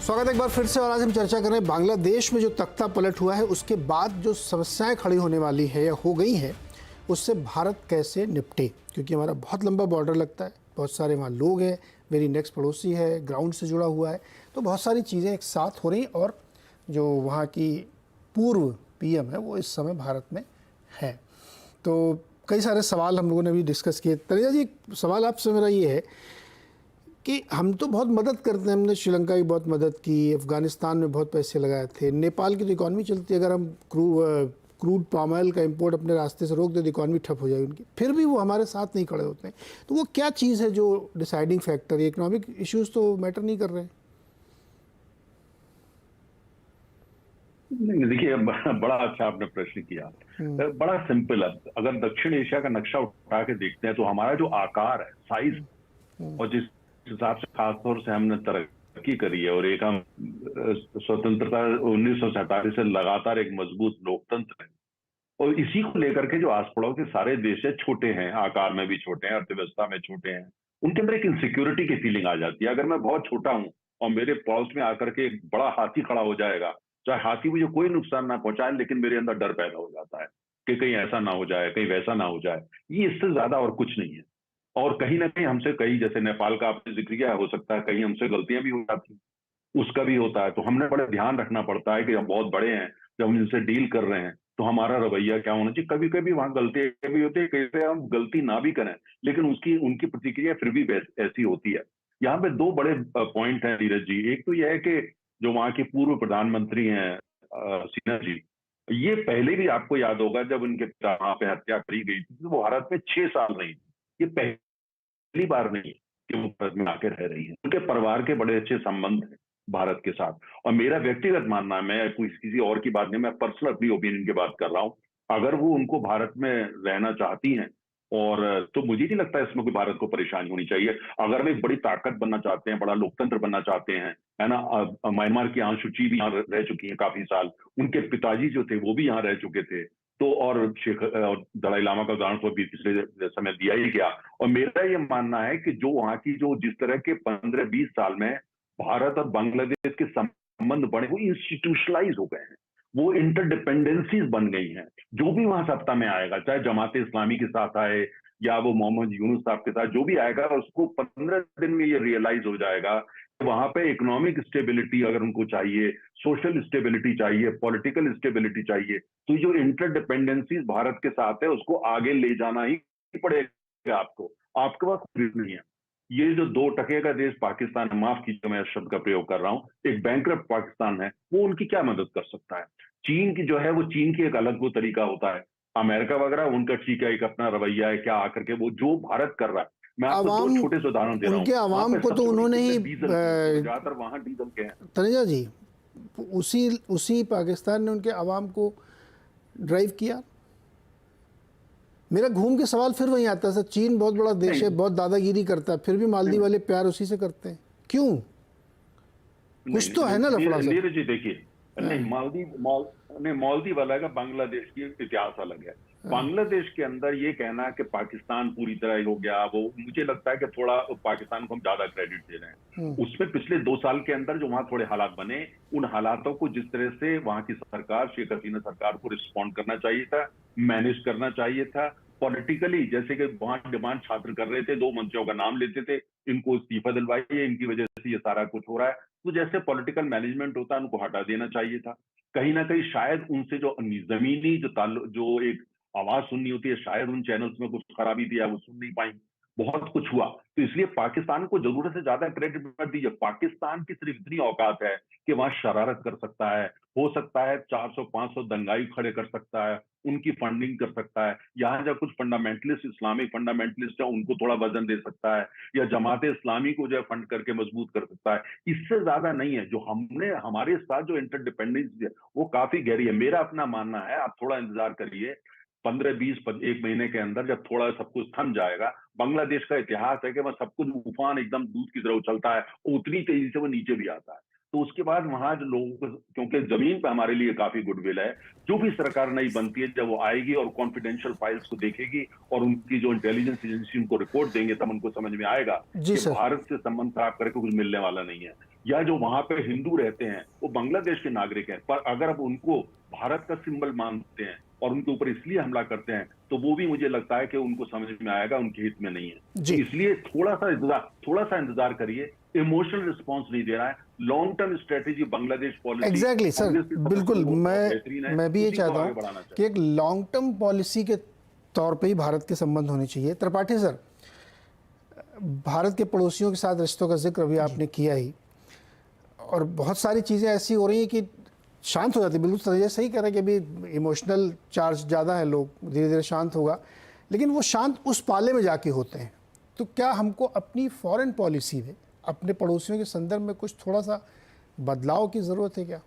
स्वागत है एक बार फिर से। और आज हम चर्चा कर रहे हैं बांग्लादेश में जो तख्ता पलट हुआ है उसके बाद जो समस्याएं खड़ी होने वाली है या हो गई हैं उससे भारत कैसे निपटे, क्योंकि हमारा बहुत लंबा बॉर्डर लगता है, बहुत सारे वहाँ लोग हैं, मेरी नेक्स्ट पड़ोसी है, ग्राउंड से जुड़ा हुआ है, तो बहुत सारी चीज़ें एक साथ हो रही। और जो वहाँ की पूर्व पीएम है वो इस समय भारत में है, तो कई सारे सवाल हम लोगों ने भी डिस्कस किए। तनिया जी, सवाल आपसे मेरा ये है कि हम तो बहुत मदद करते हैं, हमने श्रीलंका की बहुत मदद की, अफ़गानिस्तान में बहुत पैसे लगाए थे, नेपाल की तो इकॉनमी चलती है, अगर हम क्रूड पाम ऑयल का इंपोर्ट अपने रास्ते से रोक दे तो इकॉनमी ठप हो जाएगी उनकी, फिर भी वो हमारे साथ नहीं खड़े होते हैं। तो वो क्या चीज़ है जो डिसाइडिंग फैक्टर है? इकोनॉमिक इश्यूज़ तो मैटर नहीं कर रहे हैं। नहीं, देखिए, बड़ा अच्छा आपने प्रश्न किया। बड़ा सिंपल है। अगर दक्षिण एशिया का नक्शा उठा के देखते हैं तो हमारा जो आकार है, साइज, और जिस हिसाब से खासतौर से हमने तरक्की करी है, और एक हम स्वतंत्रता 1947 से लगातार एक मजबूत लोकतंत्र है, और इसी को लेकर के जो आस पड़ोस के सारे देश है, छोटे हैं, आकार में भी छोटे हैं, अर्थव्यवस्था में छोटे हैं, उनके अंदर एक इनसिक्योरिटी की फीलिंग आ जाती है। अगर मैं बहुत छोटा हूं और मेरे पड़ोस में आकर के एक बड़ा हाथी खड़ा हो जाएगा, चाहे हाथी मुझे कोई नुकसान ना पहुंचाए, लेकिन मेरे अंदर डर पैदा हो जाता है कि कहीं ऐसा ना हो जाए, कहीं वैसा ना हो जाए। ये इससे ज्यादा और कुछ नहीं है। और कहीं ना कहीं हमसे, कहीं जैसे नेपाल का आपने जिक्र किया, हो सकता है कहीं हमसे गलतियां भी हो जाती, उसका भी होता है। तो हमने बड़ा ध्यान रखना पड़ता है कि हम बहुत बड़े हैं, जब हम इनसे डील कर रहे हैं तो हमारा रवैया क्या होना चाहिए। कभी कभी वहां गलतियां भी होती है, कैसे हम गलती ना भी करें, लेकिन उसकी उनकी प्रतिक्रिया फिर भी ऐसी होती है। यहाँ पे दो बड़े पॉइंट हैं नीरज जी। एक तो यह है कि जो वहां के पूर्व प्रधानमंत्री हैं, सिन्हा जी, ये पहले भी आपको याद होगा जब उनके पिता वहां पे हत्या करी गई थी तो वो भारत में 6 साल रही थी। ये पहली बार नहीं कि वो भारत में आके रह रही है। उनके परिवार के बड़े अच्छे संबंध हैं भारत के साथ। और मेरा व्यक्तिगत मानना है, मैं कोई किसी और की बात नहीं, मैं पर्सनल अपनी ओपिनियन की बात कर रहा हूं, अगर वो उनको भारत में रहना चाहती हैं, और तो मुझे नहीं लगता इसमें कोई भारत को परेशानी होनी चाहिए। अगर वे एक बड़ी ताकत बनना चाहते हैं, बड़ा लोकतंत्र बनना चाहते हैं, है ना। म्यांमार की आंसू ची भी यहाँ रह चुकी है काफी साल, उनके पिताजी जो थे वो भी यहाँ रह चुके थे, तो और शेख और दलाई लामा का उदाहरण तो अभी पिछले समय दिया ही गया। और मेरा ये मानना है कि जो वहां की जो जिस तरह के 15-20 साल में भारत और बांग्लादेश के संबंध बने, वो इंस्टीट्यूशनलाइज हो गए हैं, वो इंटरडिपेंडेंसीज बन गई हैं। जो भी वहां सत्ता में आएगा, चाहे जमात इस्लामी के साथ आए या वो मोहम्मद यूनुस साहब के साथ जो भी आएगा, उसको 15 दिन में ये रियलाइज हो जाएगा कि वहां पे इकोनॉमिक स्टेबिलिटी अगर उनको चाहिए, सोशल स्टेबिलिटी चाहिए, पॉलिटिकल स्टेबिलिटी चाहिए, तो जो इंटरडिपेंडेंसीज भारत के साथ है उसको आगे ले जाना ही पड़ेगा आपको। आपके पास नहीं है। ये जो 2 टके का देश पाकिस्तान, माफ कीजिए मैं इस शब्द का प्रयोग कर रहा हूं, एक बैंकरप्ट पाकिस्तान है, वो उनकी क्या मदद कर सकता है। चीन की जो है, वो चीन की एक अलग वो तरीका होता है, अमेरिका वगैरह उनका ठीक है, एक अपना रवैया है, क्या आकर के वो जो भारत कर रहा है। मैं आपको दो आवाम, छोटे से उदाहरण दे रहा हूँ। उनके वहां आवाम पे को तो सबसे बड़ी उन्होंने ही किल्लत डीजल की है, और ज्यादातर वहां डीजल के हैं। तनिया जी, उसी उसी पाकिस्तान ने उनके आवाम को ड्राइव किया। मेरा घूम के सवाल फिर वहीं आता है सर, चीन बहुत बड़ा देश है, नहीं बहुत दादागिरी करता है, फिर भी मालदीव नहीं वाले प्यार उसी से करते हैं, क्यों? नहीं कुछ तो है ना लफड़ा सर। नीरज जी, देखिए, नहीं, नहीं, मालदीव अलग है, बांग्लादेश की इतिहास अलग है। बांग्लादेश के अंदर ये कहना कि पाकिस्तान पूरी तरह हो गया, वो मुझे लगता है कि थोड़ा पाकिस्तान को हम ज्यादा क्रेडिट दे रहे हैं। उसमें पिछले 2 साल के अंदर जो वहां थोड़े हालात बने, उन हालातों को जिस तरह से वहां की सरकार, शेख हसीना सरकार को रिस्पॉन्ड करना चाहिए था, मैनेज करना चाहिए था पॉलिटिकली। जैसे कि वहां डिमांड छात्र कर रहे थे, 2 मंत्रियों का नाम लेते थे, इनको इस्तीफा दिलवाइए, इनकी वजह से ये सारा कुछ हो रहा है, तो जैसे पॉलिटिकल मैनेजमेंट होता है उनको हटा देना चाहिए था। कहीं ना कहीं शायद उनसे जो जमीनी जो एक आवाज सुननी होती है, शायद उन चैनल्स में कुछ खराबी थी या वो सुन नहीं पाई, बहुत कुछ हुआ। तो इसलिए पाकिस्तान को जरूरत से ज्यादा क्रेडिट मत दीजिए। पाकिस्तान की सिर्फ इतनी औकात है कि वहां शरारत कर सकता है, हो सकता है 400-500 दंगाई खड़े कर सकता है, उनकी फंडिंग कर सकता है, यहाँ जब कुछ फंडामेंटलिस्ट, इस्लामिक फंडामेंटलिस्ट है, उनको थोड़ा वजन दे सकता है, या जमात इस्लामी को जो है फंड करके मजबूत कर सकता है। इससे ज्यादा नहीं है। जो हमने, हमारे साथ जो इंटरडिपेंडेंस है वो काफी गहरी है। मेरा अपना मानना है, आप थोड़ा इंतजार करिए, 15-20 1 महीने के अंदर जब थोड़ा सब कुछ थम जाएगा, बांग्लादेश का इतिहास है कि वह सब कुछ तूफान एकदम दूध की तरह उछलता है, उतनी तेजी से वो नीचे भी आता है। तो उसके बाद वहां जो लोगों को, क्योंकि जमीन पे हमारे लिए काफी गुडविल है, जो भी सरकार नई बनती है, जब वो आएगी और कॉन्फिडेंशियल फाइल्स को देखेगी और उनकी जो इंटेलिजेंस एजेंसी उनको रिपोर्ट देंगे, तब उनको समझ में आएगा जी कि सर। भारत से संबंध खराब करके कुछ मिलने वाला नहीं है। या जो वहां पे हिंदू रहते हैं वो बांग्लादेश के नागरिक हैं, पर अगर अब उनको भारत का सिंबल मानते हैं और उनके ऊपर इसलिए हमला करते हैं, तो वो भी मुझे लगता है कि उनको समझ में आएगा उनके हित में नहीं है। जी। इसलिए थोड़ा सा इंतजार करिए। इमोशनल रिस्पॉन्स नहीं दे रहा है, long term strategy Bangladesh policy exactly sir, बिल्कुल। बेहतरीन है, मैं भी ये उसी को चाहता आगे हूँ बढ़ाना कि चाहिए। एक लॉन्ग टर्म पॉलिसी के तौर पे ही भारत के संबंध होने चाहिए। त्रिपाठी सर, भारत के पड़ोसियों के साथ रिश्तों का जिक्र अभी आपने किया ही, और बहुत सारी चीज़ें ऐसी हो रही हैं कि शांत हो जाती है। बिल्कुल सही सही कह रहे हैं कि अभी इमोशनल चार्ज ज़्यादा है, लोग धीरे धीरे शांत होगा, लेकिन वो शांत उस पाले में जाके होते हैं। तो क्या हमको अपनी फॉरेन पॉलिसी में अपने पड़ोसियों के संदर्भ में कुछ थोड़ा सा बदलाव की ज़रूरत है क्या?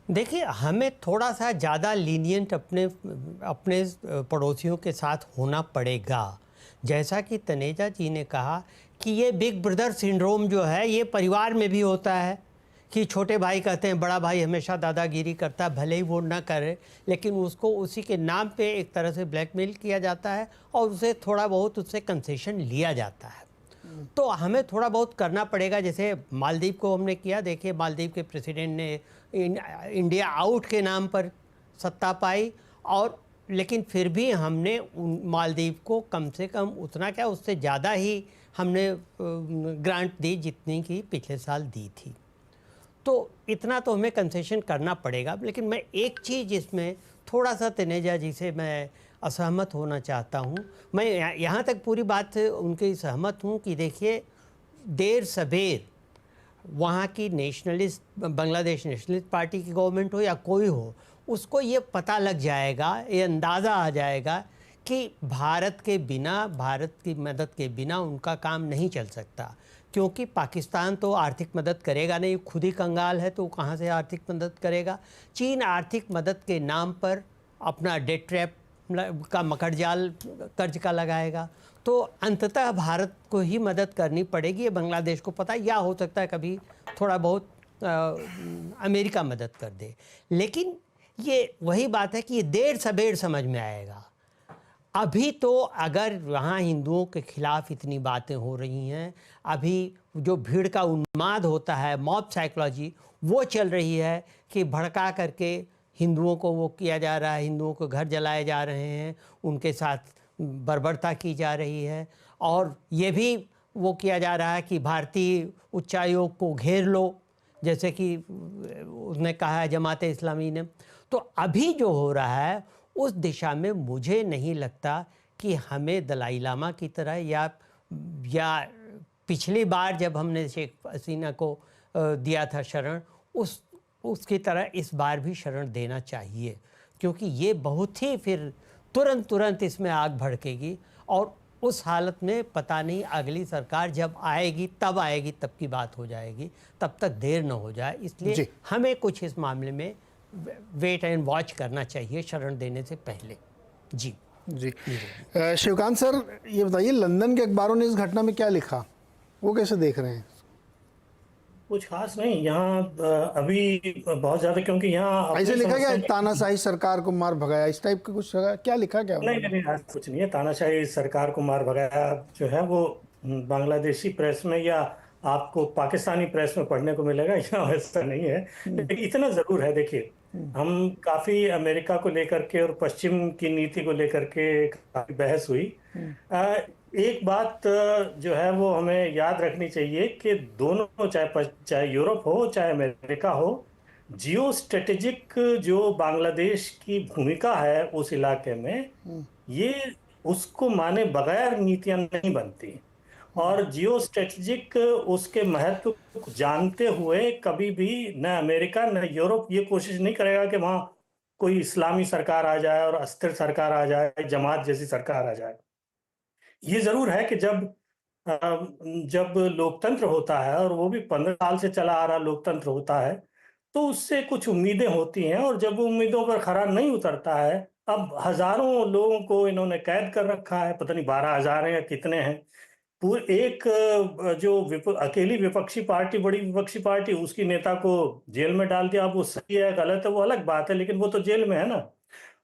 देखिए, हमें थोड़ा सा ज़्यादा लीनियंट अपने अपने पड़ोसियों के साथ होना पड़ेगा। जैसा कि तनेजा जी ने कहा कि ये बिग ब्रदर सिंड्रोम जो है ये परिवार में भी होता है कि छोटे भाई कहते हैं बड़ा भाई हमेशा दादागिरी करता है, भले ही वो ना करे, लेकिन उसको उसी के नाम पे एक तरह से ब्लैकमेल किया जाता है और उसे थोड़ा बहुत उससे कंसेशन लिया जाता है। तो हमें थोड़ा बहुत करना पड़ेगा। जैसे मालदीव को हमने किया, देखिए मालदीव के प्रेसिडेंट ने इंडिया आउट के नाम पर सत्ता पाई, और लेकिन फिर भी हमने मालदीव को कम से कम उतना क्या उससे ज़्यादा ही हमने ग्रांट दी जितनी की पिछले साल दी थी। तो इतना तो हमें कंसेशन करना पड़ेगा। लेकिन मैं एक चीज़ इसमें थोड़ा सा तनेजा जी से मैं असहमत होना चाहता हूँ। मैं यहाँ तक पूरी बात उनकी सहमत हूँ कि देखिए, देर सबेर वहाँ की नेशनलिस्ट बांग्लादेश नेशनलिस्ट पार्टी की गवर्नमेंट हो या कोई हो, उसको ये पता लग जाएगा, ये अंदाज़ा आ जाएगा कि भारत के बिना, भारत की मदद के बिना उनका काम नहीं चल सकता। क्योंकि पाकिस्तान तो आर्थिक मदद करेगा नहीं, खुद ही कंगाल है, तो कहाँ से आर्थिक मदद करेगा। चीन आर्थिक मदद के नाम पर अपना डेट ट्रैप का मकड़जाल कर्ज का लगाएगा। तो अंततः भारत को ही मदद करनी पड़ेगी, ये बांग्लादेश को पता है, या हो सकता है कभी थोड़ा बहुत अमेरिका मदद कर दे। लेकिन ये वही बात है कि ये देर सबेर समझ में आएगा। अभी तो अगर वहाँ हिंदुओं के खिलाफ इतनी बातें हो रही हैं, अभी जो भीड़ का उन्माद होता है, मॉब साइकोलॉजी, वो चल रही है कि भड़का करके हिंदुओं को वो किया जा रहा है, हिंदुओं को घर जलाए जा रहे हैं, उनके साथ बर्बरता की जा रही है, और ये भी वो किया जा रहा है कि भारतीय उच्चायोग को घेर लो, जैसे कि उसने कहा है जमात इस्लामी ने। तो अभी जो हो रहा है उस दिशा में मुझे नहीं लगता कि हमें दलाई लामा की तरह या पिछली बार जब हमने शेख हसीना को दिया था शरण, उसकी तरह इस बार भी शरण देना चाहिए। क्योंकि ये बहुत ही फिर तुरंत इसमें आग भड़केगी, और उस हालत में पता नहीं अगली सरकार जब आएगी तब की बात हो जाएगी, तब तक देर न हो जाए। इसलिए हमें कुछ इस मामले में वेट एंड वॉच करना चाहिए शरण देने से पहले। जी जी। शिवकांत सर, ये बताइए, लंदन के अखबारों ने इस घटना में क्या लिखा, वो कैसे देख रहे हैं? कुछ खास नहीं यहाँ अभी बहुत ज्यादा, क्योंकि यहाँ ऐसे लिखा क्या, तानाशाही सरकार को मार भगाया, इस टाइप का कुछ क्या लिखा क्या? नहीं, ऐसा कुछ नहीं है। तानाशाही सरकार को मार भगाया जो है वो बांग्लादेशी प्रेस में या आपको पाकिस्तानी प्रेस में पढ़ने को मिलेगा, यहाँ वैसा नहीं है। लेकिन इतना जरूर है, देखिए, हम काफी अमेरिका को लेकर के और पश्चिम की नीति को लेकर के काफी बहस हुई। एक बात जो है वो हमें याद रखनी चाहिए कि दोनों, चाहे यूरोप हो चाहे अमेरिका हो, जियो स्ट्रेटेजिक जो बांग्लादेश की भूमिका है उस इलाके में, ये उसको माने बगैर नीतियां नहीं बनती। और जियो स्ट्रेटेजिक उसके महत्व को जानते हुए कभी भी न अमेरिका न यूरोप ये कोशिश नहीं करेगा कि वहां कोई इस्लामी सरकार आ जाए और अस्थिर सरकार आ जाए, जमात जैसी सरकार आ जाए। ये जरूर है कि जब लोकतंत्र होता है, और वो भी 15 साल से चला आ रहा लोकतंत्र होता है, तो उससे कुछ उम्मीदें होती हैं, और जब उम्मीदों पर खरा नहीं उतरता है, अब हजारों लोगों को इन्होंने कैद कर रखा है, पता नहीं 12,000 हैं या कितने हैं। पूरे एक जो अकेली विपक्षी पार्टी, बड़ी विपक्षी पार्टी, उसकी नेता को जेल में डाल दिया। अब वो सही है गलत है वो अलग बात है, लेकिन वो तो जेल में है ना।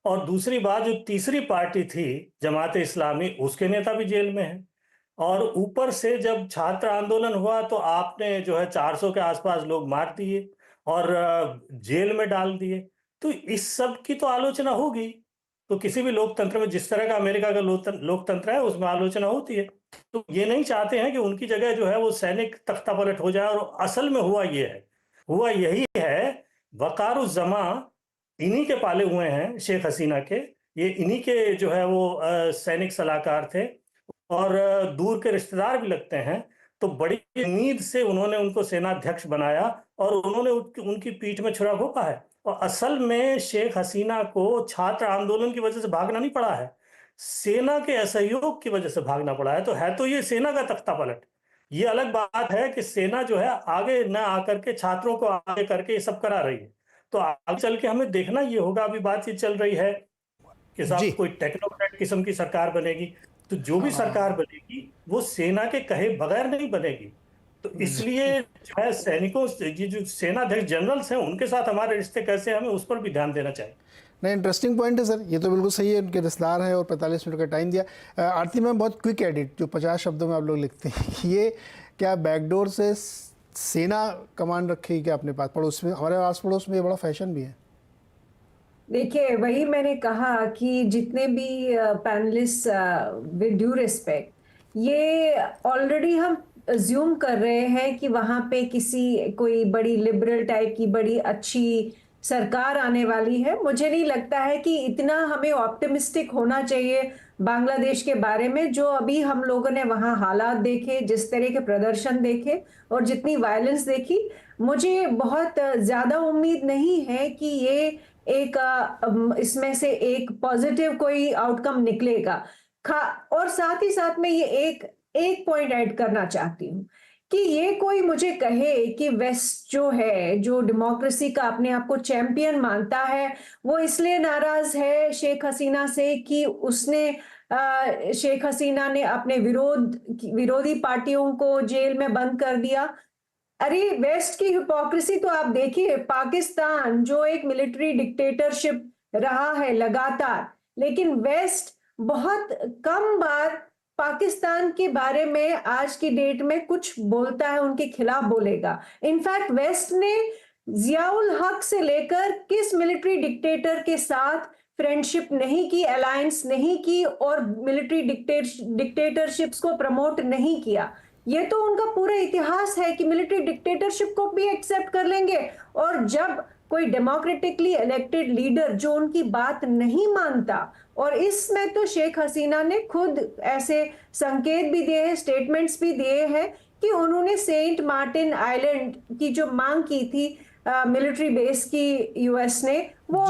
और दूसरी बात, जो तीसरी पार्टी थी जमात इस्लामी, उसके नेता भी जेल में है। और ऊपर से जब छात्र आंदोलन हुआ तो आपने जो है 400 के आसपास लोग मार दिए और जेल में डाल दिए। तो इस सब की तो आलोचना होगी। तो किसी भी लोकतंत्र में जिस तरह का अमेरिका का लोकतंत्र है उसमें आलोचना होती है। तो ये नहीं चाहते हैं कि उनकी जगह जो है वो सैनिक तख्तापलट हो जाए। और असल में हुआ यही है, वकारुज़्ज़मा इन्हीं के पाले हुए हैं, शेख हसीना के। ये इन्हीं के जो है वो सैनिक सलाहकार थे और दूर के रिश्तेदार भी लगते हैं। तो बड़ी उम्मीद से उन्होंने उनको सेनाध्यक्ष बनाया और उन्होंने उनकी पीठ में छुरा घोंपा है। और असल में शेख हसीना को छात्र आंदोलन की वजह से भागना नहीं पड़ा है, सेना के असहयोग की वजह से भागना पड़ा है। तो ये सेना का तख्ता पलट। ये अलग बात है कि सेना जो है आगे न आकर के छात्रों को आगे करके ये सब करा रही है। तो आगे चल के हमें देखना ये होगा। अभी बातचीत चल रही है कि जी। साहब कोई टेक्नोक्रेट किस्म की सरकार बनेगी। तो जो भी सरकार बनेगी वो सेना के कहे बगैर नहीं बनेगी। तो इसलिए जो है सैनिकों ये जो सेनाध्यक्ष जनरल्स हैं उनके साथ हमारे रिश्ते कैसे, हमें उस पर भी ध्यान देना चाहिए। नहीं, इंटरेस्टिंग पॉइंट है सर, ये तो बिल्कुल सही है। उनके रिश्तेदार हैं और 45 मिनट का टाइम दिया। आरती मैम, बहुत क्विक एडिट जो 50 शब्दों में आप लोग लिखते हैं, ये क्या बैकडोर से सेना कमांड रखेगी क्या अपने पास? पड़ोस में, हमारे आस पड़ोस में ये बड़ा फैशन भी है। देखिए, वही मैंने कहा कि जितने भी पैनलिस्ट, विद ड्यू रिस्पेक्ट, ये ऑलरेडी हम अज्यूम कर रहे हैं कि वहाँ पे कोई बड़ी लिबरल टाइप की बड़ी अच्छी सरकार आने वाली है। मुझे नहीं लगता है कि इतना हमें ऑप्टिमिस्टिक होना चाहिए बांग्लादेश के बारे में। जो अभी हम लोगों ने वहाँ हालात देखे, जिस तरह के प्रदर्शन देखे और जितनी वायलेंस देखी, मुझे बहुत ज़्यादा उम्मीद नहीं है कि ये इसमें से एक पॉजिटिव कोई आउटकम निकलेगा। और साथ ही साथ मैं ये एक पॉइंट ऐड करना चाहती हूँ कि ये कोई मुझे कहे कि वेस्ट जो है, जो डेमोक्रेसी का अपने आप को चैंपियन मानता है, वो इसलिए नाराज है शेख हसीना से कि शेख हसीना ने अपने विरोधी पार्टियों को जेल में बंद कर दिया। अरे, वेस्ट की हिपोक्रेसी तो आप देखिए। पाकिस्तान जो एक मिलिट्री डिक्टेटरशिप रहा है लगातार, लेकिन वेस्ट बहुत कम बार पाकिस्तान के बारे में आज की डेट में कुछ बोलता है, उनके खिलाफ बोलेगा। इनफैक्ट वेस्ट ने जियाउल हक से लेकर किस मिलिट्री डिक्टेटर के साथ फ्रेंडशिप नहीं की, अलायंस नहीं की और मिलिट्री डिक्टेटरशिप्स को प्रमोट नहीं किया। ये तो उनका पूरा इतिहास है कि मिलिट्री डिक्टेटरशिप को भी एक्सेप्ट कर लेंगे, और जब कोई डेमोक्रेटिकली इलेक्टेड लीडर जो उनकी बात नहीं मानता, और इसमें तो शेख हसीना ने खुद ऐसे संकेत भी दिए हैं, स्टेटमेंट्स भी दिए हैं कि उन्होंने सेंट मार्टिन आइलैंड की जो मांग की थी मिलिट्री बेस की यूएस ने, वो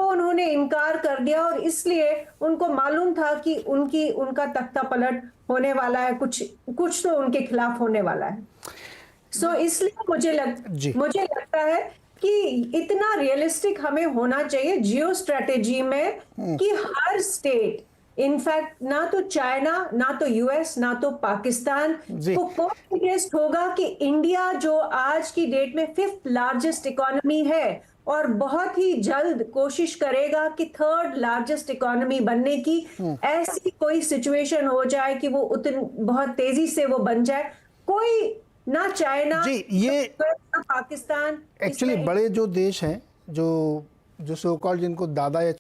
उन्होंने इनकार कर दिया। और इसलिए उनको मालूम था कि उनका तख्ता पलट होने वाला है, कुछ तो उनके खिलाफ होने वाला है। सो इसलिए मुझे लगता है कि इतना रियलिस्टिक हमें होना चाहिए जियो स्ट्रेटेजी में कि हर स्टेट, इनफैक्ट ना तो चाइना, ना तो यूएस, ना तो पाकिस्तान को कोई इंटरेस्ट होगा कि इंडिया जो आज की डेट में 5th लार्जेस्ट इकोनॉमी है और बहुत ही जल्द कोशिश करेगा कि 3rd लार्जेस्ट इकोनॉमी बनने की, ऐसी कोई सिचुएशन हो जाए कि वो बहुत तेजी से वो बन जाए। कोई ना चाइना, ना पाकिस्तान, एक्चुअली बड़े जो देश हैं, जो सो कॉल्ड जिनको दादा या